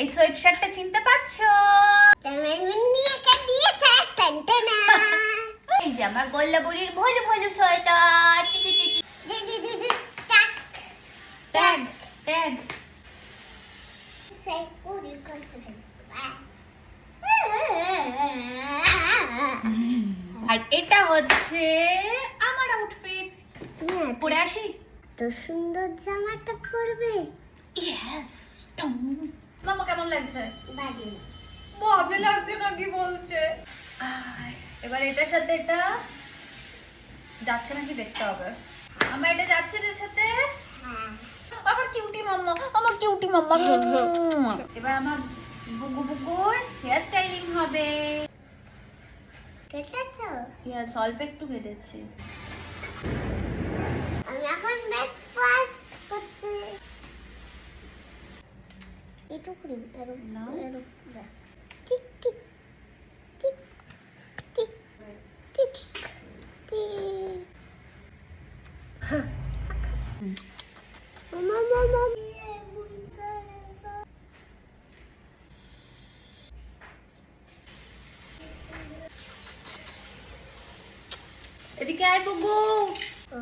এই সোয়েটশার্টটা চিনতে পারছো? এই যে আমার গোল্লা বুড়ির ভোলু ভোলু সোয়েটার। Tag tag. আর এটা হচ্ছে আমার আউটফিট। পরে আসি। তো সুন্দর জামাটা পরবে। ইয়েস। মামা কেমন লাগছে? বাজে বাজে লাগছে নাকি বলছে। এবার এটার সাথে এটা যাচ্ছে নাকি দেখতে হবে। আমার এটা যাচ্ছে এটার সাথে। আমার কিউটি মাম্মা, আমার কিউটি মাম্মা। এবার আমার বুগু বুগুর হেয়ার স্টাইলিং হবে। কেটেছো? ইয়েস, অল্প একটু কেটেছি। আমি এখন ব্রেকফাস্ট করছি। এটুকুনি নাও। ব্যাস। Tick tick tick tick tick tick. মামা এদিকে আয় বুগু। ও